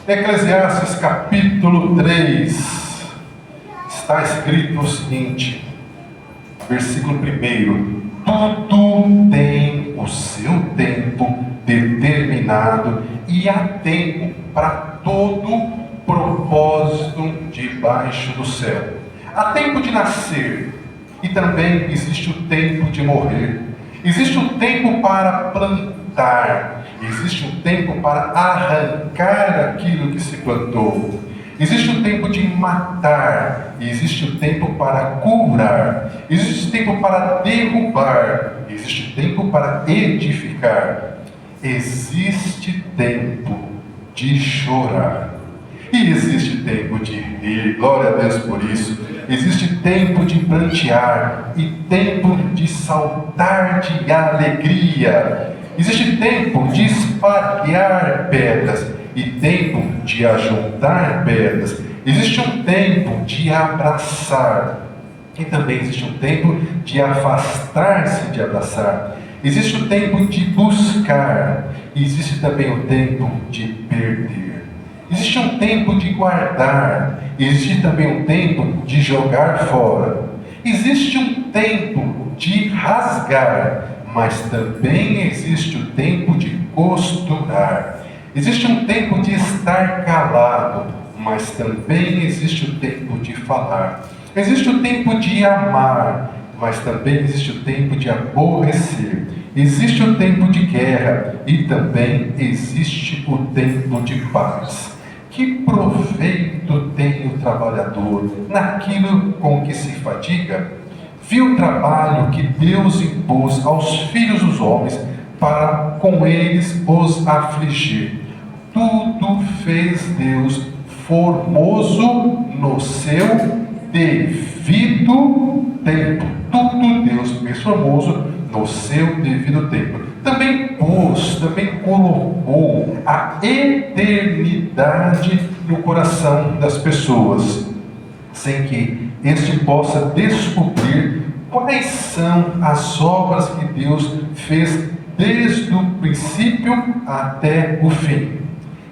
Eclesiastes capítulo 3, está escrito o seguinte, versículo 1: tudo tem o seu tempo determinado e há tempo para todo propósito debaixo do céu. Há tempo de nascer e também existe o tempo de morrer. Existe um tempo para plantar, existe um tempo para arrancar aquilo que se plantou. Existe um tempo de matar, existe um tempo para curar, existe um tempo para derrubar, existe um tempo para edificar. Existe tempo de chorar e existe tempo de rir, glória a Deus por isso. Existe tempo de prantear e tempo de saltar de alegria. Existe tempo de espalhar pedras e tempo de ajuntar pedras. Existe um tempo de abraçar e também existe um tempo de afastar-se de abraçar. Existe o tempo de buscar e existe também o tempo de perder. Existe um tempo de guardar, existe também um tempo de jogar fora. Existe um tempo de rasgar, mas também existe o tempo de costurar. Existe um tempo de estar calado, mas também existe o tempo de falar. Existe o tempo de amar, mas também existe o tempo de aborrecer. Existe o tempo de guerra e também existe o tempo de paz. Que proveito tem o trabalhador naquilo com que se fadiga? Viu o trabalho que Deus impôs aos filhos dos homens para com eles os afligir. Tudo fez Deus formoso no seu devido tempo. Tudo Deus fez formoso no seu devido tempo. Também colocou a eternidade no coração das pessoas, sem que este possa descobrir quais são as obras que Deus fez desde o princípio até o fim.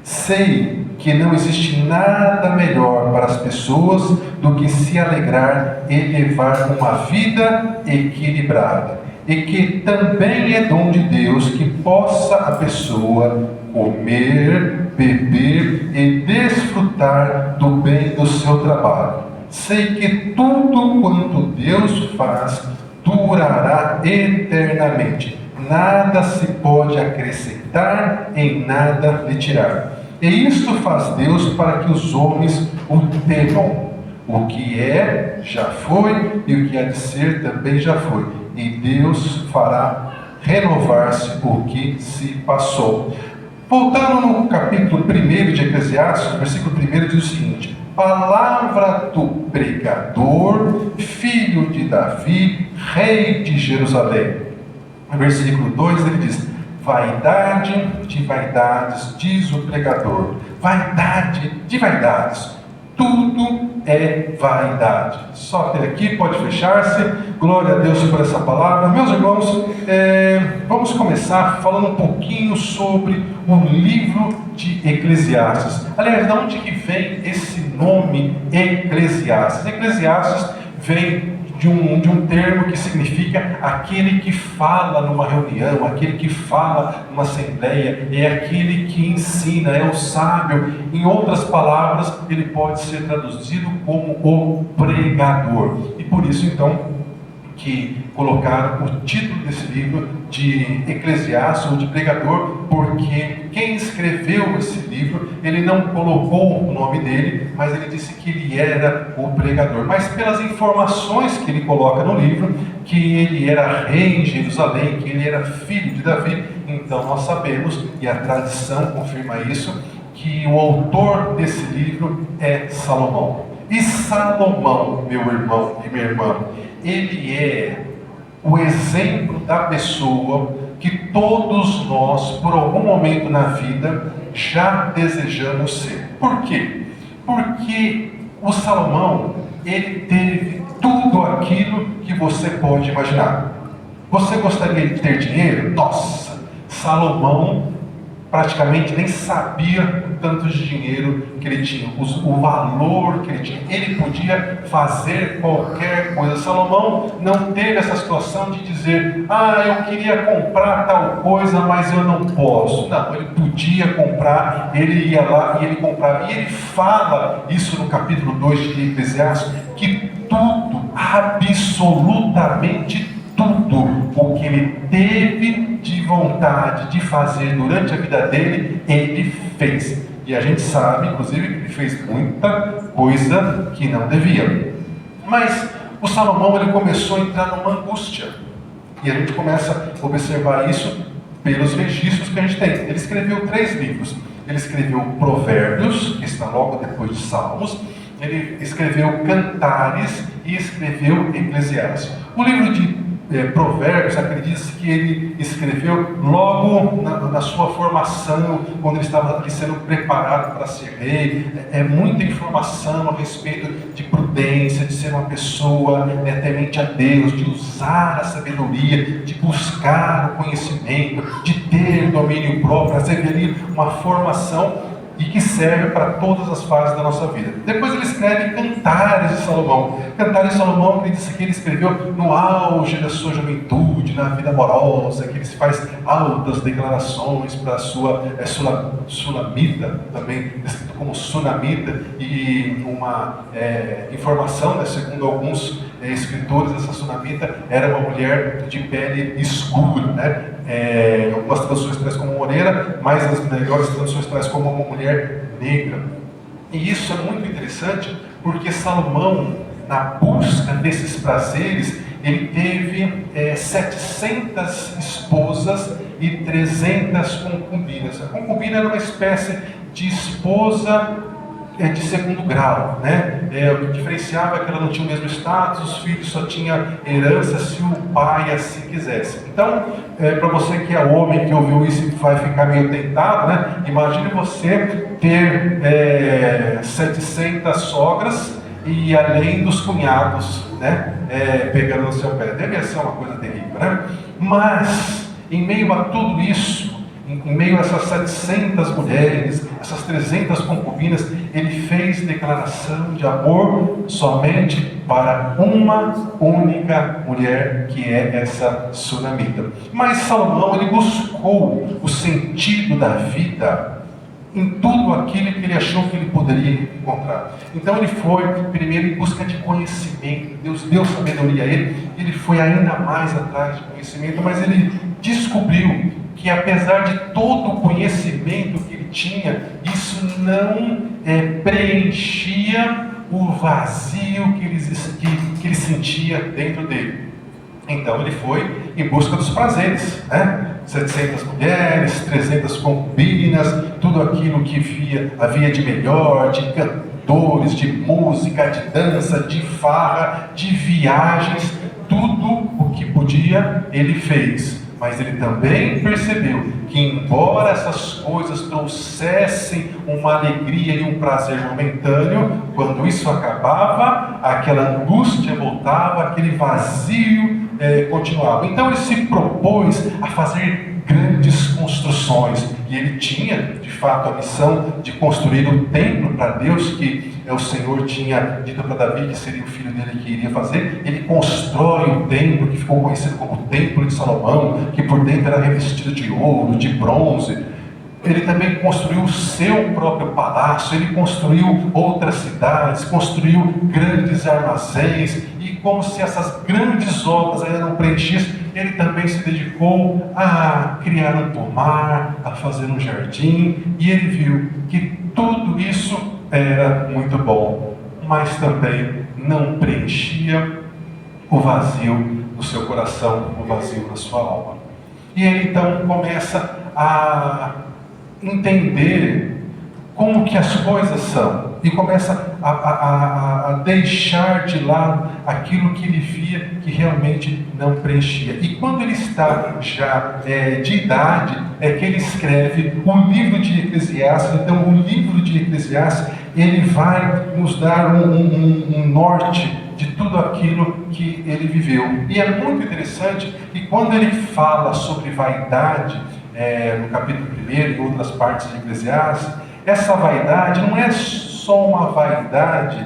Sei que não existe nada melhor para as pessoas do que se alegrar e levar uma vida equilibrada. E que também é dom de Deus que possa a pessoa comer, beber e desfrutar do bem do seu trabalho. Sei que tudo quanto Deus faz durará eternamente. Nada se pode acrescentar, em nada lhe tirar. E isto faz Deus para que os homens o temam. O que é, já foi, e o que há de ser também já foi. E Deus fará renovar-se o que se passou. Voltando no capítulo 1 de Eclesiastes, versículo 1 diz o seguinte: palavra do pregador, filho de Davi, rei de Jerusalém. No versículo 2 ele diz: vaidade de vaidades, diz o pregador. Vaidade de vaidades. Tudo é vaidade. Só até aqui, pode fechar-se. Glória a Deus por essa palavra. Meus irmãos, vamos começar falando um pouquinho sobre o livro de Eclesiastes. Aliás, de onde que vem esse nome Eclesiastes? Eclesiastes vem de um termo que significa aquele que fala numa reunião, aquele que fala numa assembleia, é aquele que ensina, é o sábio. Em outras palavras, ele pode ser traduzido como o pregador. E por isso, então, que colocaram o título desse livro de Eclesiastes ou de pregador, porque quem escreveu esse livro, ele não colocou o nome dele, mas ele disse que ele era o pregador. Mas pelas informações que ele coloca no livro, que ele era rei em Jerusalém, que ele era filho de Davi, então nós sabemos, e a tradição confirma isso, que o autor desse livro é Salomão. E Salomão, meu irmão e minha irmã, ele é o exemplo da pessoa que todos nós, por algum momento na vida, já desejamos ser. Por quê? Porque o Salomão, ele teve tudo aquilo que você pode imaginar. Você gostaria de ter dinheiro? Nossa, Salomão praticamente nem sabia o tanto de dinheiro que ele tinha, o valor que ele tinha. Ele podia fazer qualquer coisa. Salomão não teve essa situação de dizer: eu queria comprar tal coisa, mas eu não posso. Não, ele podia comprar, ele ia lá e ele comprava. E ele fala isso no capítulo 2 de Eclesiastes, que tudo, absolutamente tudo o que ele teve de vontade de fazer durante a vida dele, ele fez. E a gente sabe, inclusive, que ele fez muita coisa que não devia. Mas o Salomão, ele começou a entrar numa angústia. E a gente começa a observar isso pelos registros que a gente tem. Ele escreveu 3 livros. Ele escreveu Provérbios, que está logo depois de Salmos. Ele escreveu Cantares e escreveu Eclesiastes. O livro de Provérbios, acredita-se que ele escreveu logo na sua formação, quando ele estava ali sendo preparado para ser rei. É muita informação a respeito de prudência, de ser uma pessoa temente a Deus, de usar a sabedoria, de buscar o conhecimento, de ter domínio próprio. Você vê ali uma formação e que serve para todas as fases da nossa vida. Depois ele escreve Cantares de Salomão. Cantares de Salomão, ele disse que ele escreveu no auge da sua juventude, na vida amorosa, que ele faz altas declarações para a sua sunamita, também descrito como sunamita, e uma informação, segundo alguns escritores, essa sunamita era uma mulher de pele escura, algumas traduções traz como moreira, mas as melhores traduções traz como uma mulher negra. E isso é muito interessante, porque Salomão, na busca desses prazeres, ele teve 700 esposas e 300 concubinas. A concubina era uma espécie de esposa de segundo grau, o que diferenciava é que ela não tinha o mesmo status, os filhos só tinham herança se o pai assim quisesse. Então, para você que é homem, que ouviu isso e vai ficar meio tentado, imagine você ter 700 sogras e além dos cunhados, pegando no seu pé. Deve ser uma coisa terrível, Mas, em meio a tudo isso, em meio a essas 700 mulheres, essas 300 concubinas, ele fez declaração de amor somente para uma única mulher, que é essa sunamita. Mas Salomão, ele buscou o sentido da vida em tudo aquilo que ele achou que ele poderia encontrar. Então ele foi primeiro em busca de conhecimento. Deus deu sabedoria a ele, ele foi ainda mais atrás de conhecimento, mas ele descobriu que apesar de todo o conhecimento que ele tinha, isso não preenchia o vazio que ele sentia dentro dele. Então ele foi em busca dos prazeres, 700 mulheres, 300 concubinas, tudo aquilo que havia de melhor, de cantores, de música, de dança, de farra, de viagens, tudo o que podia ele fez. Mas ele também percebeu que, embora essas coisas trouxessem uma alegria e um prazer momentâneo, quando isso acabava, aquela angústia voltava, aquele vazio continuava. Então ele se propôs a fazer grandes construções. E ele tinha, de fato, a missão de construir um templo para Deus, que o Senhor tinha dito para Davi que seria o filho dele que iria fazer. Ele constrói o templo, que ficou conhecido como o Templo de Salomão, que por dentro era revestido de ouro, de bronze. Ele também construiu o seu próprio palácio, ele construiu outras cidades, construiu grandes armazéns, e como se essas grandes obras ainda não preenchessem, ele também se dedicou a criar um pomar, a fazer um jardim, e ele viu que tudo isso era muito bom, mas também não preenchia o vazio do seu coração, o vazio da sua alma. E ele então começa a entender como que as coisas são, e começa a deixar de lado aquilo que ele via que realmente não preenchia. E quando ele está já de idade, é que ele escreve o livro de Eclesiastes. Então o livro de Eclesiastes, ele vai nos dar um norte de tudo aquilo que ele viveu. E é muito interessante que quando ele fala sobre vaidade, no capítulo 1 e outras partes de Eclesiastes, essa vaidade não é só uma vaidade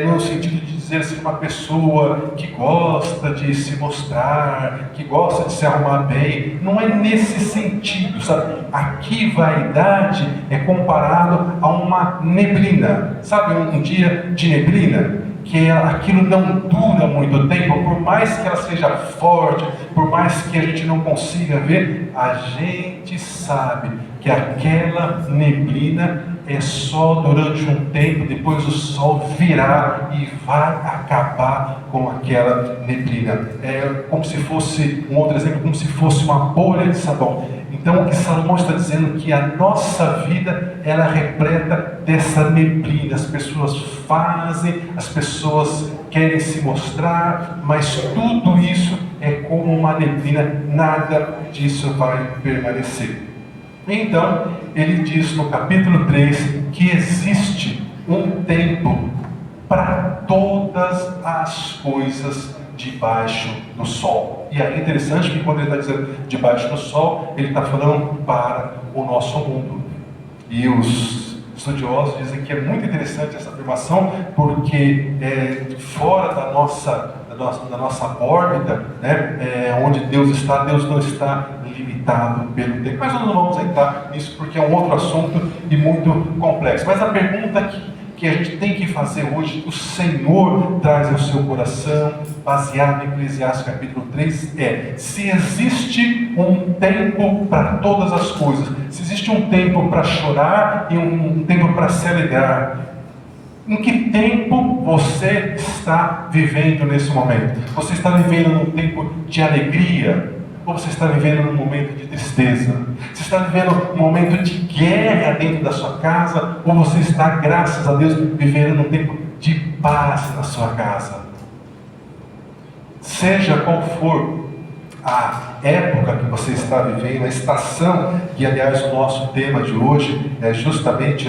no sentido de dizer assim, uma pessoa que gosta de se mostrar, que gosta de se arrumar bem. Não é nesse sentido, sabe? Aqui vaidade é comparado a uma neblina, sabe? Um dia de neblina, que aquilo não dura muito tempo, por mais que ela seja forte, por mais que a gente não consiga ver, a gente sabe que aquela neblina é só durante um tempo, depois o sol virá e vai acabar com aquela neblina. É como se fosse, um outro exemplo, como se fosse uma bolha de sabão. Então o que Salomão está dizendo é que a nossa vida, ela é repleta dessa neblina. As pessoas fazem, as pessoas querem se mostrar, mas tudo isso é como uma neblina, nada disso vai permanecer. Então, ele diz no capítulo 3 que existe um tempo para todas as coisas debaixo do sol. E aí é interessante que quando ele está dizendo debaixo do sol, ele está falando para o nosso mundo. E os estudiosos dizem que é muito interessante essa afirmação, porque fora da nossa órbita, né, onde Deus não está limitado pelo tempo. Mas nós não vamos entrar nisso porque é um outro assunto e muito complexo. Mas a pergunta que a gente tem que fazer hoje, o Senhor traz ao seu coração, baseado em Eclesiastes capítulo 3, é: se existe um tempo para todas as coisas, se existe um tempo para chorar e um tempo para se alegrar, em que tempo você está vivendo nesse momento? Você está vivendo num tempo de alegria? Ou você está vivendo num momento de tristeza? Você está vivendo um momento de guerra dentro da sua casa? Ou você está, graças a Deus, vivendo num tempo de paz na sua casa? Seja qual for a época que você está vivendo, a estação, que aliás o nosso tema de hoje é justamente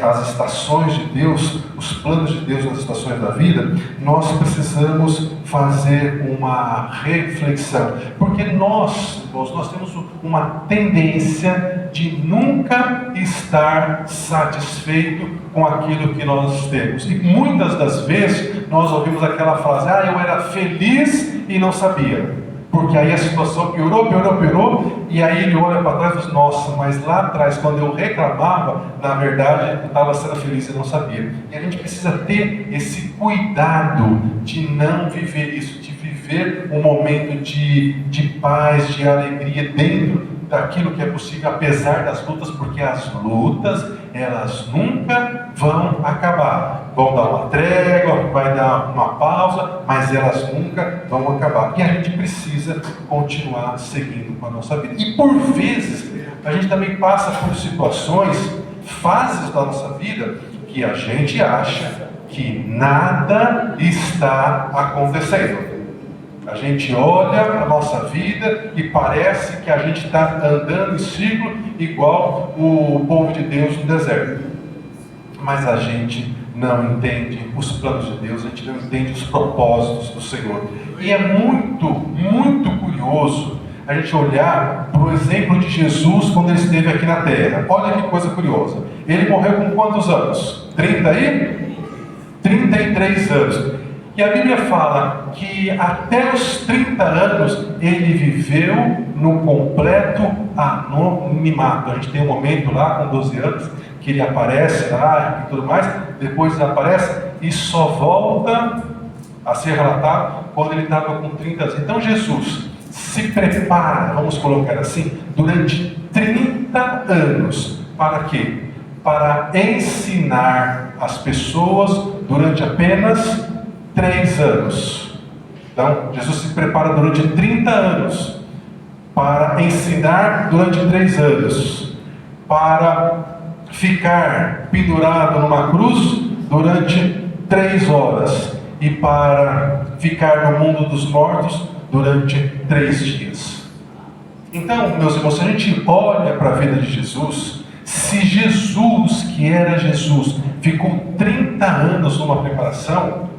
as estações de Deus, os planos de Deus nas estações da vida, nós precisamos fazer uma reflexão, porque nós temos uma tendência de nunca estar satisfeito com aquilo que nós temos, e muitas das vezes nós ouvimos aquela frase: eu era feliz e não sabia. Porque aí a situação piorou, e aí ele olha para trás e diz: nossa, mas lá atrás, quando eu reclamava, na verdade eu estava sendo feliz e não sabia. E a gente precisa ter esse cuidado de não viver isso, de viver um momento de paz, de alegria dentro daquilo que é possível, apesar das lutas, porque as lutas, elas nunca vão acabar. Vão dar uma trégua, vai dar uma pausa, mas elas nunca vão acabar. E a gente precisa continuar seguindo com a nossa vida. E por vezes, a gente também passa por situações, fases da nossa vida, que a gente acha que nada está acontecendo. A gente olha para a nossa vida e parece que a gente está andando em círculo igual o povo de Deus no deserto. Mas a gente não entende os planos de Deus, a gente não entende os propósitos do Senhor. E é muito, muito curioso a gente olhar para o exemplo de Jesus quando ele esteve aqui na terra. Olha que coisa curiosa. Ele morreu com quantos anos? 33 anos. E a Bíblia fala que até os 30 anos ele viveu no completo anonimato. A gente tem um momento lá com 12 anos que ele aparece lá e tudo mais, depois desaparece e só volta a ser relatado quando ele estava com 30 anos. Então Jesus se prepara, vamos colocar assim, durante 30 anos. Para quê? Para ensinar as pessoas durante apenas 3 anos. Então, Jesus se prepara durante 30 anos para ensinar durante 3 anos, para ficar pendurado numa cruz durante 3 horas e para ficar no mundo dos mortos durante 3 dias. Então, meus irmãos, se a gente olha para a vida de Jesus, se Jesus, que era Jesus, ficou 30 anos numa preparação,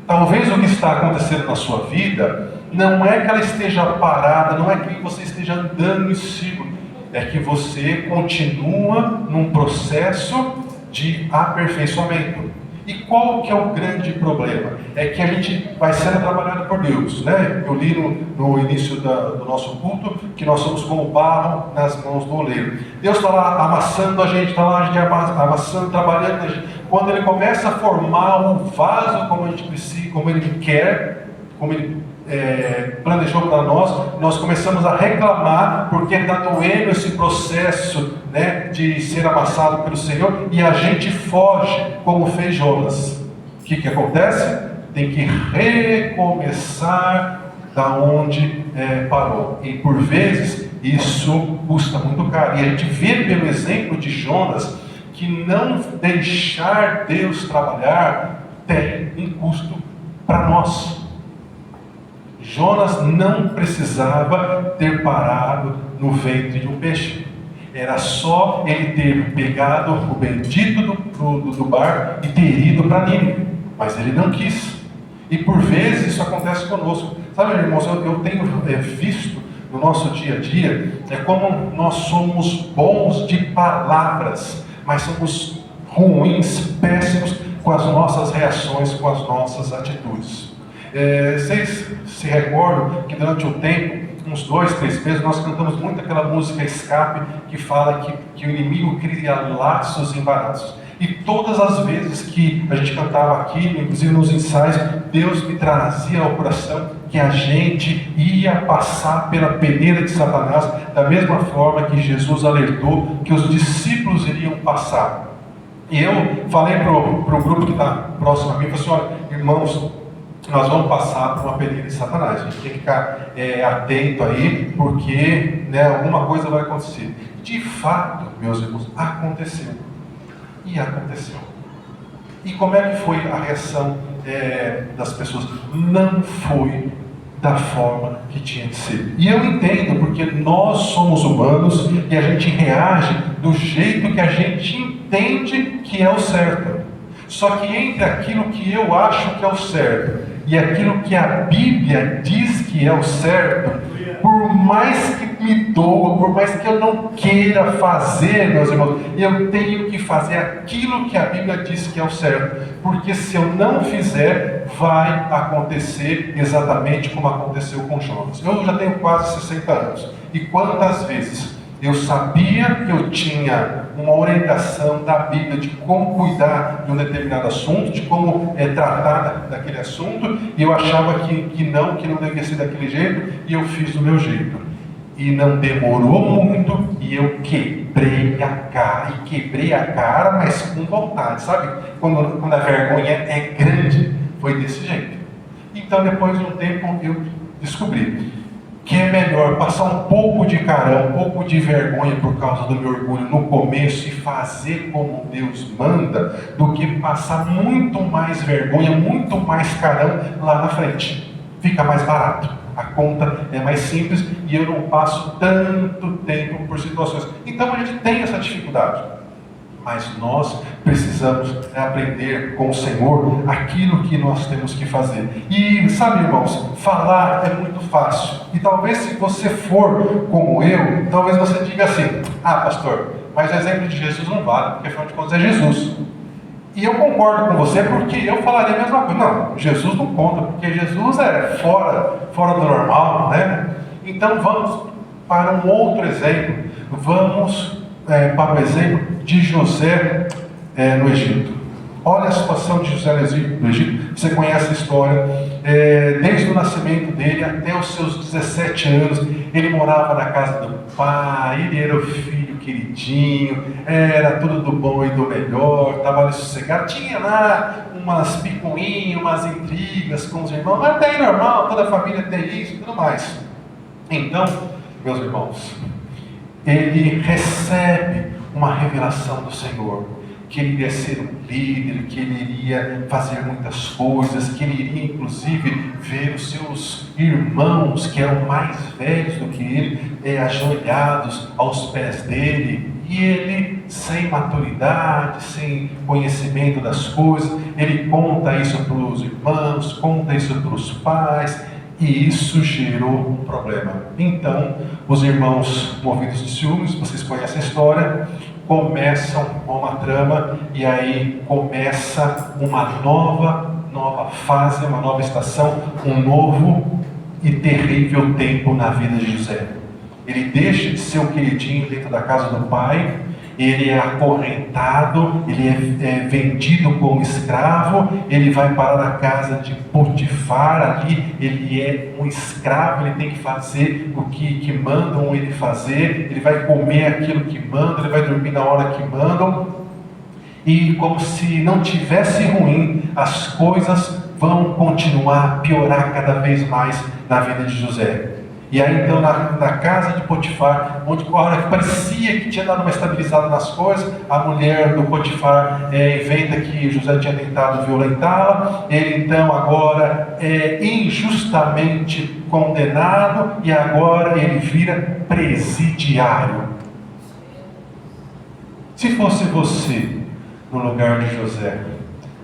talvez o que está acontecendo na sua vida não é que ela esteja parada, não é que você esteja andando em círculo. é que você continua num processo de aperfeiçoamento. E qual que é o grande problema? É que a gente vai sendo trabalhado por Deus, né? Eu li no início do nosso culto que nós somos como barro nas mãos do oleiro. Deus está lá amassando a gente, está lá a gente amassando, trabalhando. Quando Ele começa a formar um vaso como a gente precisa, como Ele quer, como Ele planejou para nós começamos a reclamar porque está doendo esse processo, né, de ser amassado pelo Senhor, e a gente foge, como fez Jonas. O que acontece? Tem que recomeçar da onde parou. E por vezes isso custa muito caro. E a gente vê pelo exemplo de Jonas que não deixar Deus trabalhar tem um custo para nós. Jonas não precisava ter parado no ventre de um peixe. Era só ele ter pegado o bendito do barco e ter ido para Nínive. Mas ele não quis. E por vezes isso acontece conosco. Sabe, irmãos, eu tenho visto no nosso dia a dia como nós somos bons de palavras, mas somos ruins, péssimos com as nossas reações, com as nossas atitudes. Vocês se recordam que durante o tempo, uns 2, 3 meses, nós cantamos muito aquela música Escape, que fala que o inimigo cria laços embaraços. E todas as vezes que a gente cantava aqui, inclusive nos ensaios, Deus me trazia ao coração que a gente ia passar pela peneira de Satanás, da mesma forma que Jesus alertou que os discípulos iriam passar. E eu falei para o grupo que está próximo a mim, falei assim: olha, irmãos, nós vamos passar por uma peneira de Satanás. A gente tem que ficar atento aí, porque alguma coisa vai acontecer. De fato, meus irmãos, aconteceu. E aconteceu. E como é que foi a reação das pessoas? Não foi da forma que tinha de ser. E eu entendo, porque nós somos humanos e a gente reage do jeito que a gente entende que é o certo. Só que entre aquilo que eu acho que é o certo e aquilo que a Bíblia diz que é o certo, por mais que me doa, por mais que eu não queira fazer, meus irmãos, eu tenho que fazer aquilo que a Bíblia diz que é o certo, porque se eu não fizer, vai acontecer exatamente como aconteceu com Jonas. Eu já tenho quase 60 anos, e quantas vezes eu sabia que eu tinha uma orientação da Bíblia de como cuidar de um determinado assunto, de como tratar daquele assunto, e eu achava que não devia ser daquele jeito, e eu fiz do meu jeito. E não demorou muito, e eu quebrei a cara, mas com vontade, sabe? Quando a vergonha é grande, foi desse jeito. Então, depois de um tempo, eu descobri que é melhor passar um pouco de carão, um pouco de vergonha por causa do meu orgulho no começo e fazer como Deus manda, do que passar muito mais vergonha, muito mais carão lá na frente. Fica mais barato, a conta é mais simples e eu não passo tanto tempo por situações. Então a gente tem essa dificuldade. Mas nós precisamos aprender com o Senhor aquilo que nós temos que fazer. E sabe, irmãos, falar é muito fácil. E talvez se você for como eu, talvez você diga assim: ah, pastor, mas o exemplo de Jesus não vale, porque afinal de contas é Jesus. E eu concordo com você, porque eu falaria a mesma coisa. Não, Jesus não conta, porque Jesus é fora do normal, né? Então vamos para um outro exemplo. Vamos para o exemplo de José no Egito. Olha a situação de José no Egito. Você conhece a história. Desde o nascimento dele até os seus 17 anos, ele morava na casa do pai, ele era o filho queridinho, era tudo do bom e do melhor, estava ali sossegado. Tinha lá umas picuinhas, umas intrigas com os irmãos, mas até aí normal, toda a família tem isso e tudo mais. Então, meus irmãos, ele recebe uma revelação do Senhor, que ele iria ser um líder, que ele iria fazer muitas coisas, que ele iria inclusive ver os seus irmãos, que eram mais velhos do que ele, ajoelhados aos pés dele, e ele, sem maturidade, sem conhecimento das coisas, ele conta isso para os irmãos, conta isso para os pais, E isso gerou um problema. Então, os irmãos, movidos de ciúmes, vocês conhecem a história, começam uma trama, e aí começa uma nova fase, uma nova estação, um novo e terrível tempo na vida de José. Ele deixa de ser o queridinho dentro da casa do pai, ele é acorrentado, ele é vendido como escravo, ele vai parar na casa de Potifar, ali ele é um escravo, ele tem que fazer o que mandam ele fazer, ele vai comer aquilo que mandam, ele vai dormir na hora que mandam, e como se não tivesse ruim, as coisas vão continuar a piorar cada vez mais na vida de José. E aí então na casa de Potifar, onde a hora que parecia que tinha dado uma estabilizada nas coisas, a mulher do Potifar inventa que José tinha tentado violentá-la, ele então agora é injustamente condenado, e agora ele vira presidiário. Se fosse você no lugar de José,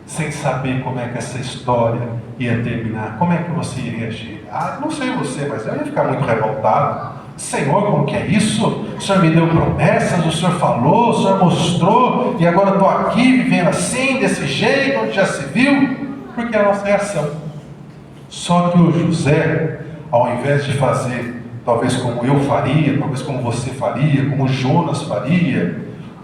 sem saber como é que essa história ia terminar, como é que você iria agir? Não sei você, mas eu ia ficar muito revoltado. Senhor, como que é isso? O Senhor me deu promessas, o Senhor falou, o Senhor mostrou, e agora eu estou aqui vivendo assim, desse jeito, onde já se viu, porque é a nossa reação. Só que o José, ao invés de fazer, talvez como eu faria, talvez como você faria, como Jonas faria,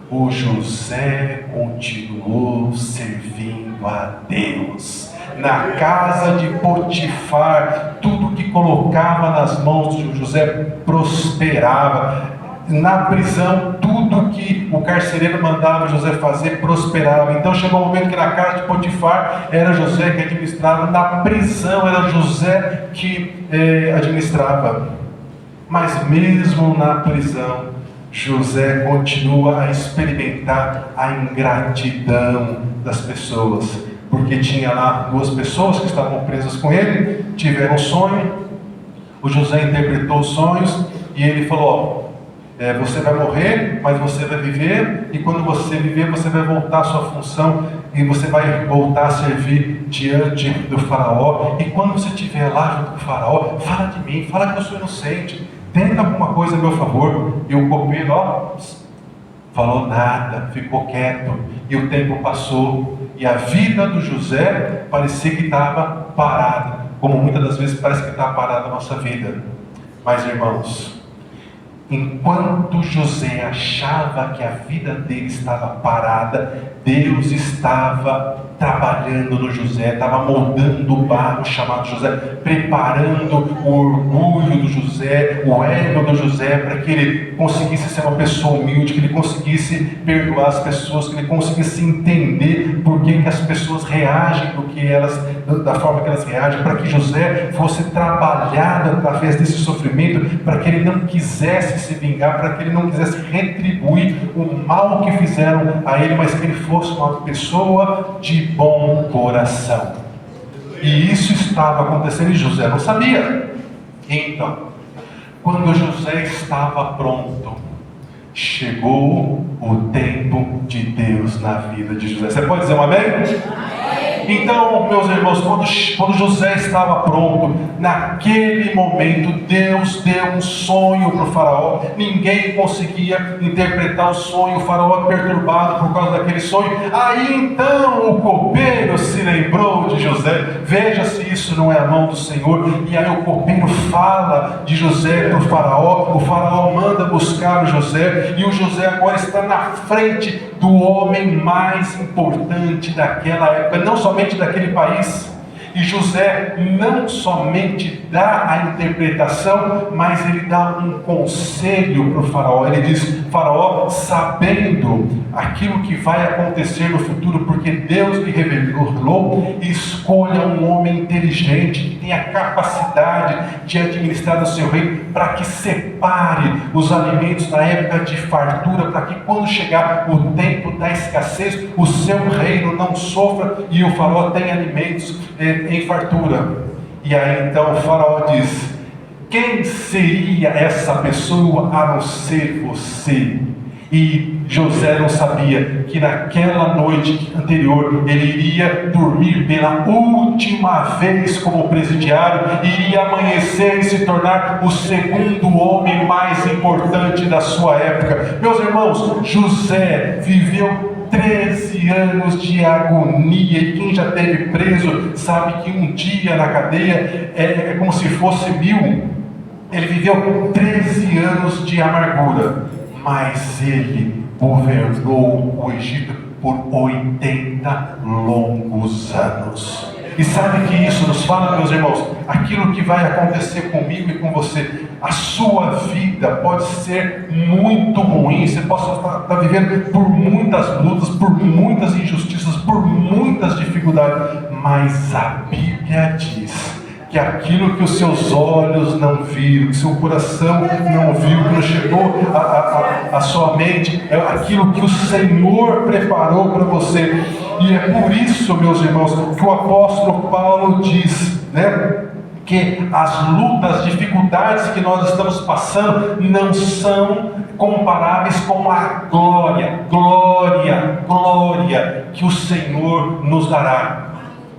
o José continuou servindo a Deus. Na casa de Potifar, tudo que colocava nas mãos de José prosperava. Na prisão, tudo que o carcereiro mandava José fazer prosperava. Então chegou um momento que na casa de Potifar era José que administrava, na prisão era José que administrava. Mas mesmo na prisão, José continua a experimentar a ingratidão das pessoas, porque tinha lá 2 pessoas que estavam presas com ele, tiveram um sonho, o José interpretou os sonhos, e ele falou, você vai morrer, mas você vai viver, e quando você viver, você vai voltar à sua função, e você vai voltar a servir diante do faraó, e quando você estiver lá junto com o faraó, fala de mim, fala que eu sou inocente, tenta alguma coisa a meu favor. E o copeiro, falou nada, ficou quieto, e o tempo passou, e a vida do José parecia que estava parada, como muitas das vezes parece que está parada a nossa vida. Mas irmãos, enquanto José achava que a vida dele estava parada, Deus estava trabalhando no José, estava moldando o barro chamado José, preparando o orgulho do José, o ego do José, para que ele conseguisse ser uma pessoa humilde, que ele conseguisse perdoar as pessoas, que ele conseguisse entender por que as pessoas reagem da forma que elas reagem, para que José fosse trabalhado através desse sofrimento, para que ele não quisesse se vingar, para que ele não quisesse retribuir o mal que fizeram a ele, mas que ele fosse uma pessoa de bom coração. E isso estava acontecendo, e José não sabia. Então, quando José estava pronto, chegou o tempo de Deus na vida de José. Você pode dizer um amém? Então, meus irmãos, quando José estava pronto, naquele momento, Deus deu um sonho para o faraó. Ninguém conseguia interpretar o sonho, o faraó perturbado por causa daquele sonho. Aí então o copeiro se lembrou de José. Veja se isso não é a mão do Senhor. E aí o copeiro fala de José para o faraó manda buscar o José, e o José agora está na frente do homem mais importante daquela época, não somente daquele país. E José não somente dá a interpretação, mas ele dá um conselho para o faraó. Ele diz: faraó, sabendo aquilo que vai acontecer no futuro, porque Deus lhe revelou, escolha um homem inteligente, que tenha capacidade de administrar o seu reino, para que separe os alimentos na época de fartura, para que quando chegar o tempo da escassez, o seu reino não sofra e o faraó tenha alimentos em fartura. E aí então o faraó diz: quem seria essa pessoa a não ser você? E José não sabia que naquela noite anterior ele iria dormir pela última vez como presidiário, iria amanhecer e se tornar o segundo homem mais importante da sua época. Meus irmãos, José viveu 13 anos de agonia, e quem já esteve preso sabe que um dia na cadeia é como se fosse 1000. Ele viveu 13 anos de amargura, mas ele governou o Egito por 80 longos anos. E sabe que isso nos fala, meus irmãos? Aquilo que vai acontecer comigo e com você. A sua vida pode ser muito ruim, você pode estar vivendo por muitas lutas, por muitas injustiças, por muitas dificuldades, mas a Bíblia diz que aquilo que os seus olhos não viram, que seu coração não viu, que não chegou à sua mente, é aquilo que o Senhor preparou para você. E é por isso, meus irmãos, que o apóstolo Paulo diz, que as lutas, as dificuldades que nós estamos passando não são comparáveis com a glória que o Senhor nos dará.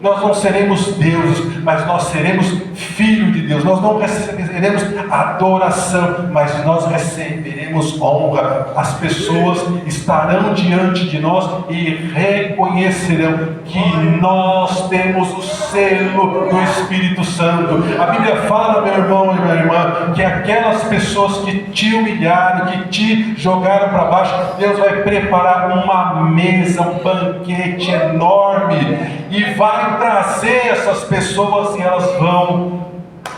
Nós não seremos deuses, mas nós seremos filhos de Deus. Nós não receberemos adoração, mas nós receberemos honra. As pessoas estarão diante de nós e reconhecerão que nós temos o selo do Espírito Santo. A Bíblia fala, meu irmão e minha irmã, que aquelas pessoas que te humilharam, que te jogaram para baixo, Deus vai preparar uma mesa, um banquete enorme, e vai trazer essas pessoas e elas vão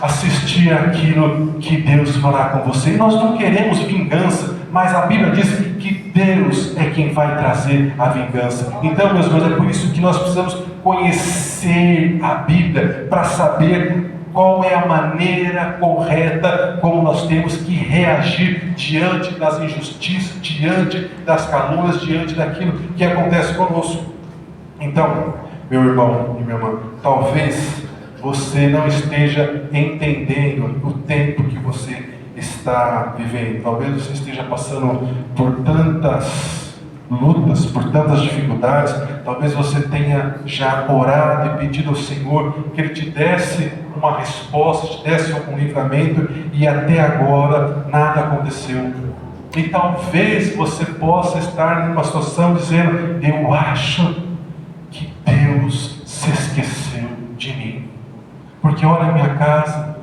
assistir aquilo que Deus fará com você. E nós não queremos vingança, mas a Bíblia diz que Deus é quem vai trazer a vingança. Então, meus irmãos, é por isso que nós precisamos conhecer a Bíblia para saber qual é a maneira correta como nós temos que reagir diante das injustiças, diante das calúnias, diante daquilo que acontece conosco. Então, meu irmão e minha irmã, talvez você não esteja entendendo o tempo que você está vivendo. Talvez você esteja passando por tantas lutas, por tantas dificuldades. Talvez você tenha já orado e pedido ao Senhor que Ele te desse uma resposta, te desse algum livramento, e até agora nada aconteceu. E talvez você possa estar numa situação dizendo: eu acho que Deus se esqueceu de mim, porque olha a minha casa,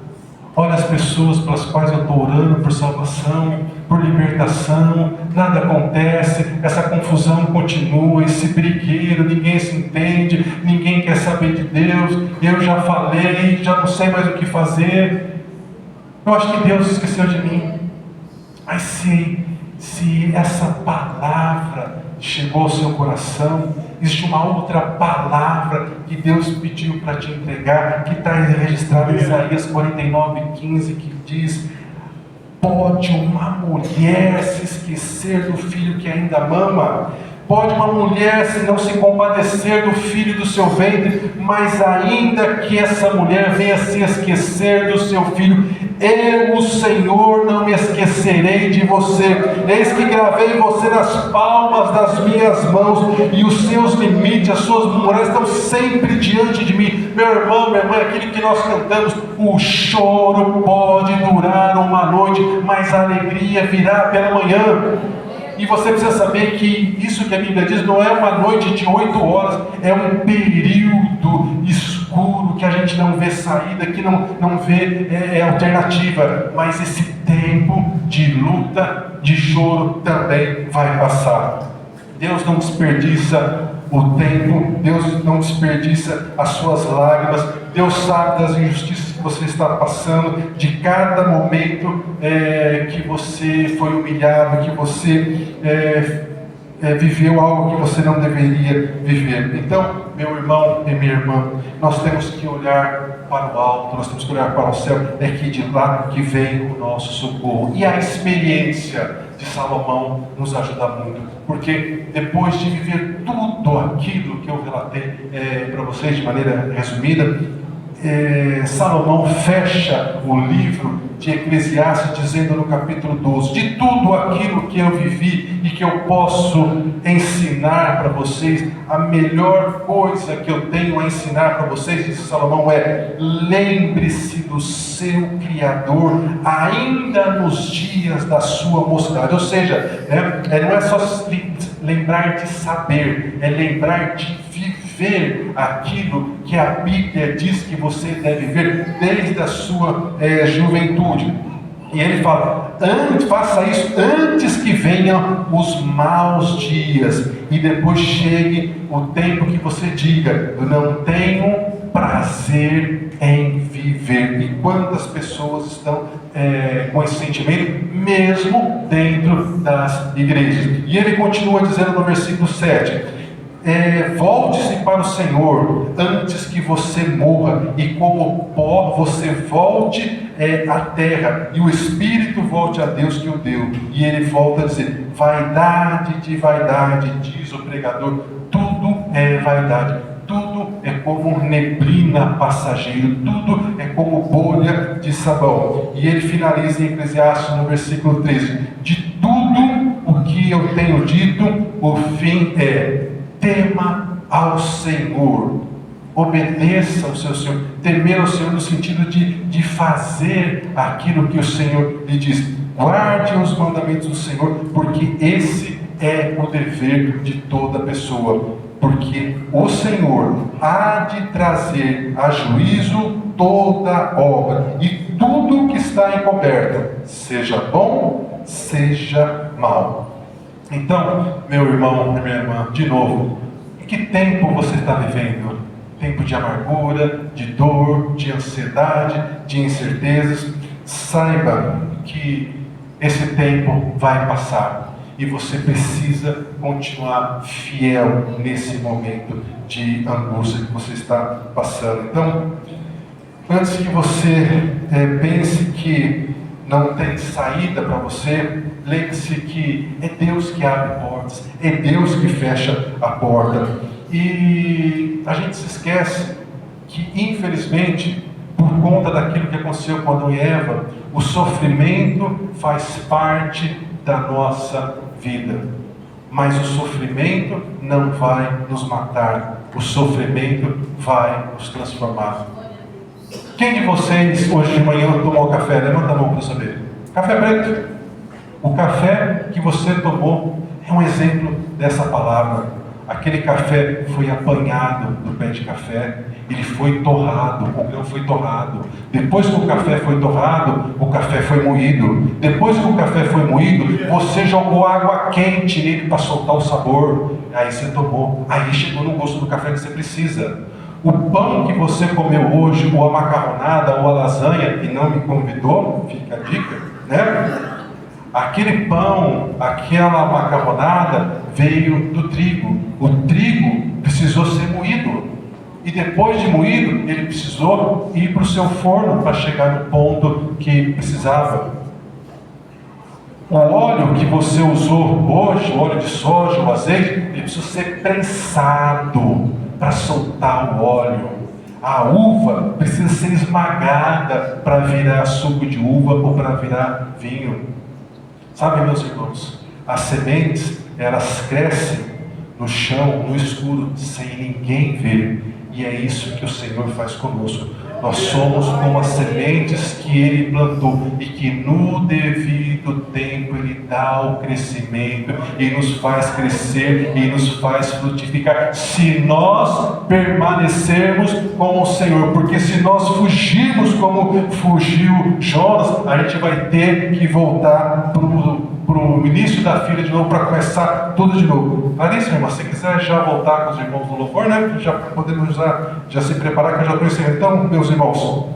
olha as pessoas pelas quais eu estou orando por salvação, por libertação, nada acontece, essa confusão continua, esse brigueiro, ninguém se entende, ninguém quer saber de Deus, eu já falei, já não sei mais o que fazer, eu acho que Deus se esqueceu de mim. Mas se essa palavra chegou ao seu coração, existe uma outra palavra que Deus pediu para te entregar, que está registrada em Isaías 49:15, que diz: pode uma mulher se esquecer do filho que ainda mama? Pode uma mulher não se compadecer do filho do seu ventre? Mas ainda que essa mulher venha se esquecer do seu filho, eu, o Senhor, não me esquecerei de você. Eis que gravei você nas palmas das minhas mãos, e os seus limites, as suas muralhas estão sempre diante de mim. Meu irmão, minha irmã, aquilo que nós cantamos: o choro pode durar uma noite, mas a alegria virá pela manhã. E você precisa saber que isso que a Bíblia diz não é uma noite de 8 horas, é um período escuro que a gente não vê saída, que não vê alternativa. Mas esse tempo de luta, de choro também vai passar. Deus não desperdiça o tempo, Deus não desperdiça as suas lágrimas. Deus sabe das injustiças que você está passando, de cada momento que você foi humilhado, que você viveu algo que você não deveria viver. Então, meu irmão e minha irmã, nós temos que olhar para o alto, nós temos que olhar para o céu. É que de lá que vem o nosso socorro. E a experiência de Salomão nos ajuda muito, porque depois de viver tudo aquilo que eu relatei para vocês de maneira resumida, Salomão fecha o livro de Eclesiastes dizendo no capítulo 12: de tudo aquilo que eu vivi e que que eu posso ensinar para vocês, a melhor coisa que eu tenho a ensinar para vocês, disse Salomão, é: lembre-se do seu Criador ainda nos dias da sua mocidade. Ou seja, não é só lembrar de saber, é lembrar de viver aquilo que a Bíblia diz que você deve ver desde a sua juventude. E ele fala: faça isso antes que venham os maus dias e depois chegue o tempo que você diga: eu não tenho prazer em viver. E quantas pessoas estão com esse sentimento, mesmo dentro das igrejas? E ele continua dizendo no versículo 7: volte-se para o Senhor antes que você morra, e como pó você volte à terra, e o Espírito volte a Deus que o deu. E ele volta a dizer: vaidade de vaidade, diz o pregador, tudo é vaidade, tudo é como neblina passageiro, tudo é como bolha de sabão. E ele finaliza em Eclesiastes no versículo 13: de tudo o que eu tenho dito, o fim é: tema ao Senhor, obedeça ao seu Senhor. Temer ao Senhor no sentido de fazer aquilo que o Senhor lhe diz. Guarde os mandamentos do Senhor, porque esse é o dever de toda pessoa. Porque o Senhor há de trazer a juízo toda obra e tudo que está encoberto, seja bom, seja mal. Então, meu irmão e minha irmã, de novo, em que tempo você está vivendo? Tempo de amargura, de dor, de ansiedade, de incertezas? Saiba que esse tempo vai passar e você precisa continuar fiel nesse momento de angústia que você está passando. Então, antes que você pense que não tem saída para você, lembre-se que é Deus que abre portas, é Deus que fecha a porta. E a gente se esquece que, infelizmente, por conta daquilo que aconteceu com Adão e Eva, o sofrimento faz parte da nossa vida. Mas o sofrimento não vai nos matar, o sofrimento vai nos transformar. Quem de vocês hoje de manhã tomou café? Levanta a mão para eu saber. Café preto. O café que você tomou é um exemplo dessa palavra. Aquele café foi apanhado do pé de café, ele foi torrado, o grão foi torrado. Depois que o café foi torrado, o café foi moído. Depois que o café foi moído, você jogou água quente nele para soltar o sabor. Aí você tomou, aí chegou no gosto do café que você precisa. O pão que você comeu hoje, ou a macarronada, ou a lasanha, e não me convidou, fica a dica, né? Aquele pão, aquela macarronada veio do trigo. O trigo precisou ser moído. E depois de moído, ele precisou ir para o seu forno para chegar no ponto que precisava. O óleo que você usou hoje, o óleo de soja, o azeite, ele precisa ser prensado para soltar o óleo. A uva precisa ser esmagada para virar suco de uva ou para virar vinho. Sabe, meus irmãos, as sementes, elas crescem no chão, no escuro, sem ninguém ver. E é isso que o Senhor faz conosco. Nós somos como as sementes que Ele plantou e que no devido tempo Ele dá o crescimento e nos faz crescer e nos faz frutificar. Se nós permanecermos com o Senhor, porque se nós fugirmos como fugiu Jonas, a gente vai ter que voltar para o início da fila de novo, para começar tudo de novo. Clarice, irmã, se quiser já voltar com os irmãos do louvor, né? Já podemos já se preparar, que eu já estou ensinando. Então, meus irmãos,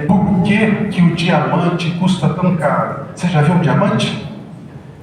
por que o diamante custa tão caro? Você já viu um diamante?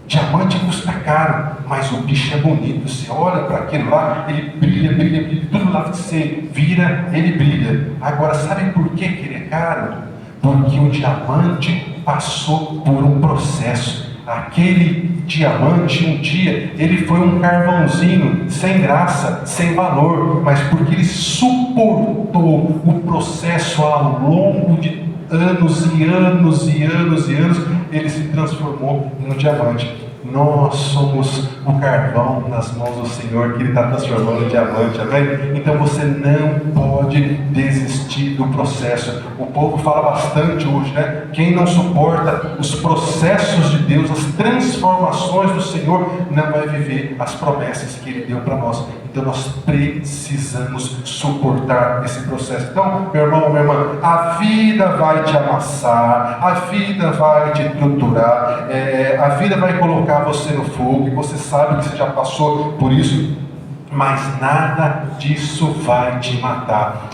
Diamante custa caro, mas o bicho é bonito. Você olha para aquele lá, ele brilha, brilha, brilha. Tudo lá que você vira, ele brilha. Agora, sabe por que ele é caro? Porque o diamante passou por um processo. Aquele diamante, um dia, ele foi um carvãozinho sem graça, sem valor, mas porque ele suportou o processo ao longo de anos e anos e anos e anos, ele se transformou em um diamante. Nós somos o carvão nas mãos do Senhor, que Ele está transformando em diamante, amém? Então você não pode desistir do processo. O povo fala bastante hoje, né? Quem não suporta os processos de Deus, as transformações do Senhor, não vai viver as promessas que Ele deu para nós. Então nós precisamos suportar esse processo. Então, meu irmão, minha irmã, a vida vai te amassar, a vida vai te torturar, a vida vai colocar você no fogo, e você sabe que você já passou por isso, mas nada disso vai te matar.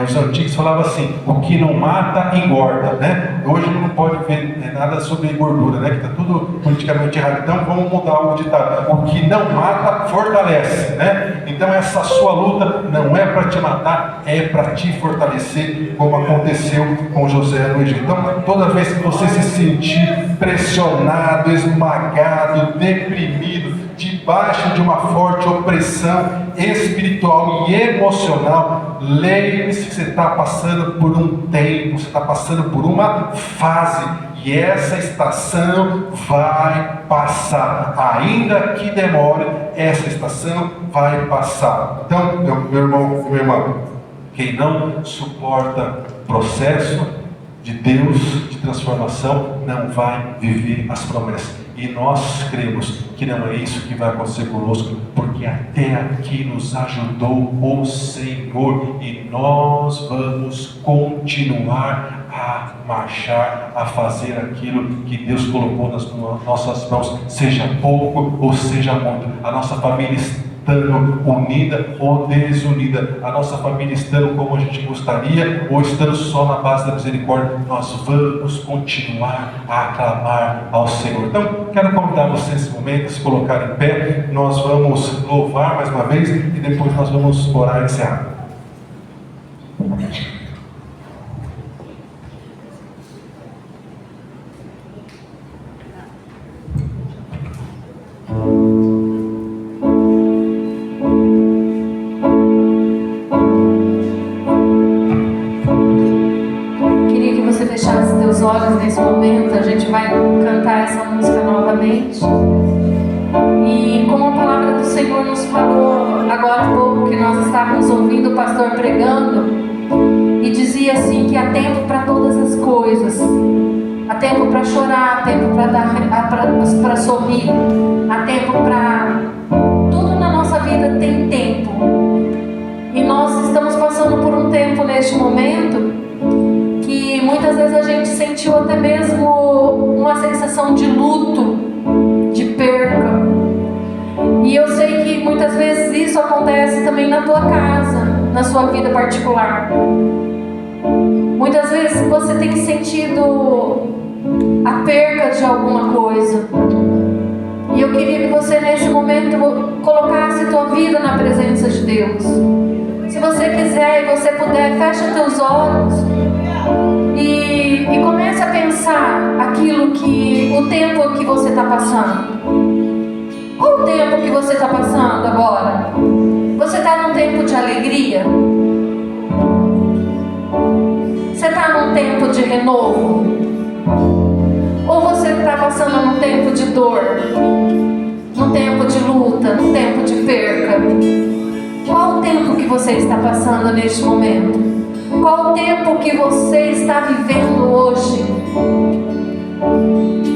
Os antigos falavam assim: o que não mata, engorda, né? Hoje não pode ver nada sobre gordura, né? Que está tudo politicamente errado. Então vamos mudar o ditado: o que não mata, fortalece, né? Então essa sua luta não é para te matar, é para te fortalecer, como aconteceu com José no Egito. Então toda vez que você se sentir pressionado, esmagado, deprimido, debaixo de uma forte opressão espiritual e emocional, lembre-se que você está passando por um tempo, você está passando por uma fase, e essa estação vai passar. Ainda que demore, essa estação vai passar. Então, meu irmão e minha irmã, quem não suporta processo de Deus, de transformação, não vai viver as promessas. E nós cremos que não é isso que vai acontecer conosco, porque até aqui nos ajudou o Senhor, e nós vamos continuar a marchar, a fazer aquilo que Deus colocou nas nossas mãos, seja pouco ou seja muito. A nossa família estando unida ou desunida, a nossa família estando como a gente gostaria ou estando só na base da misericórdia, nós vamos continuar a clamar ao Senhor. Então, quero convidar você nesse momento a se colocar em pé. Nós vamos louvar mais uma vez e depois nós vamos orar e encerrar. Nesse momento a gente vai cantar essa música novamente, e como a palavra do Senhor nos falou agora há pouco, que nós estávamos ouvindo o pastor pregando, e dizia assim que há tempo para todas as coisas, há tempo para chorar, há tempo para sorrir, há tempo para tudo na nossa vida. Tem tempo, e nós estamos passando por um tempo neste momento que muitas vezes a gente sentiu até mesmo uma sensação de luto, de perca. E eu sei que muitas vezes isso acontece também na tua casa, na sua vida particular. Muitas vezes você tem sentido a perca de alguma coisa. E eu queria que você nesse momento colocasse tua vida na presença de Deus. Se você quiser e você puder, fecha teus olhos e comece a pensar o tempo que você está passando. Qual o tempo que você está passando agora? Você está num tempo de alegria? Você está num tempo de renovo? Ou você está passando num tempo de dor? Num tempo de luta? Num tempo de perca? Qual o tempo que você está passando neste momento? Qual o tempo que você está vivendo hoje?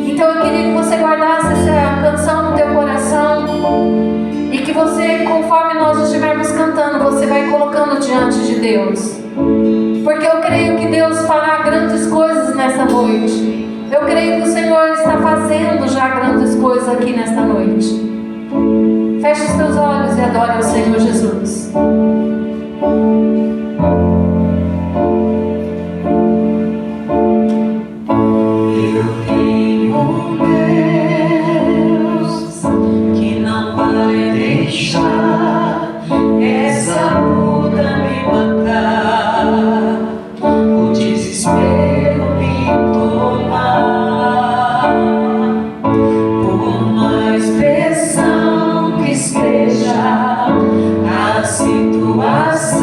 Então eu queria que você guardasse essa canção no teu coração, e que você, conforme nós estivermos cantando, você vai colocando diante de Deus, porque eu creio que Deus fará grandes coisas nessa noite. Eu creio que o Senhor está fazendo já grandes coisas aqui nesta noite. Feche os teus olhos e adore ao Senhor Jesus. Essa luta me matar, o desespero me tomar. Por mais pressão que esteja a situação,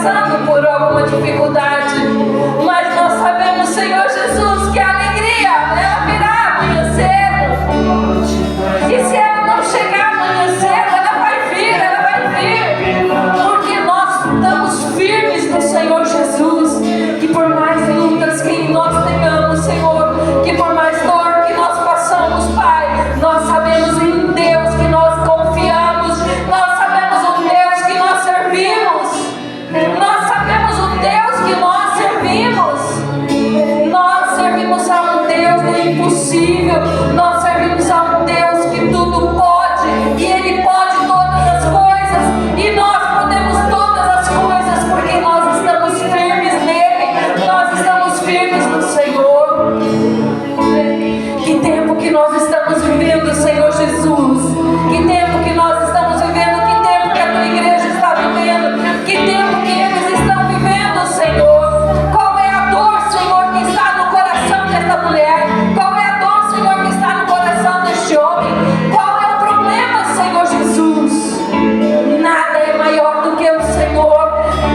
passando por alguma dificuldade, mas nós sabemos, Senhor Jesus, que a alegria, ela virá amanhã cedo. E se ela não chegar amanhã cedo, ela vai vir, porque nós estamos firmes no Senhor Jesus, que por mais lutas que nós tenhamos, Senhor, que por mais dor que nós passamos, Pai, nós sabemos em Deus que nós confiamos, nós sabemos o Deus que nós servimos, nós sabemos o Deus que nós servimos. Nós servimos a um Deus do impossível, nós servimos a um Deus que tudo pode, e Ele pode todas as coisas, e nós podemos todas as coisas, porque nós estamos firmes nele, nós estamos firmes no Senhor. Que tempo que nós estamos vivendo, Senhor Jesus, que tempo que nós estamos vivendo, que tempo que a tua igreja está vivendo, que tempo que eles estão vivendo, Senhor. Qual é a dor, Senhor, que está no coração desta mulher? Qual é a dor, Senhor, que está no coração deste homem? Qual é o problema, Senhor Jesus? Nada é maior do que o Senhor,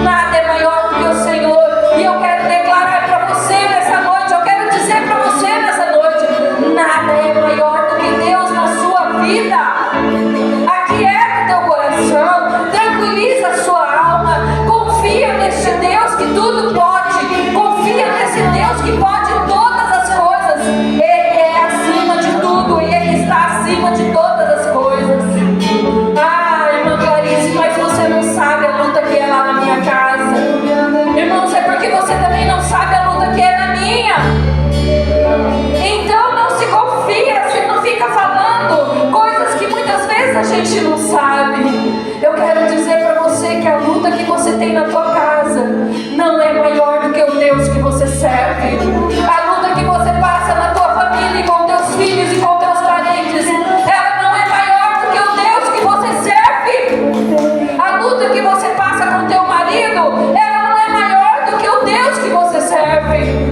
nada é maior do que o Senhor. E eu quero declarar para você nessa noite, eu quero dizer para você nessa noite, nada é maior do que Deus na sua vida. Aquieta teu coração, tranquiliza a sua alma, confia neste Deus que tudo pode, confia nesse Deus que pode todas as coisas. Ele é acima de tudo, Ele está acima de todas as coisas. Ah, irmã Clarice, mas você não sabe a luta que é lá na minha casa. Irmãos, é porque você também não sabe a luta que é na minha. Então não se confia, você não fica falando coisas que muitas vezes a gente não sabe. Eu quero dizer para você que a luta que você tem na tua casa não é maior do que o Deus que você serve. A luta que você passa na tua família, com teus filhos e com teus parentes, ela não é maior do que o Deus que você serve. A luta que você passa com teu marido, ela não é maior do que o Deus que você serve.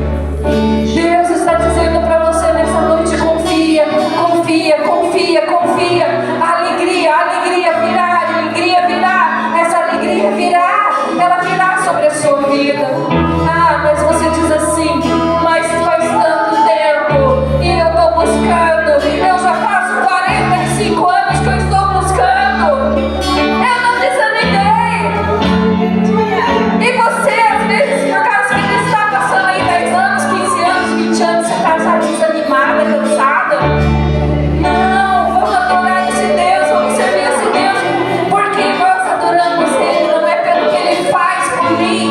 Deus está dizendo para você nessa noite: confia, confia, confia, confia. Alegria virá, essa alegria virá, ela virá sobre a sua vida. Ah, mas você diz assim, mas faz tanto tempo e eu estou buscando, eu já faço 45 anos que eu estou buscando, eu não desanimei. E você, às vezes, por causa que ele está passando aí 10 anos, 15 anos, 20 anos, você está já desanimada, cansada. Não, vamos adorar esse Deus, vamos servir esse Deus, porque nós adoramos Ele, não é pelo que Ele faz por mim,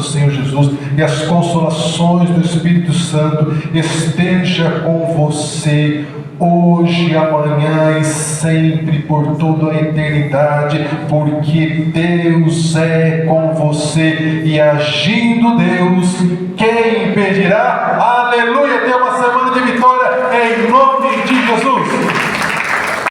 do Senhor Jesus e as consolações do Espírito Santo esteja com você hoje, amanhã e sempre, por toda a eternidade, porque Deus é com você, e agindo Deus, quem impedirá? Aleluia! Tem uma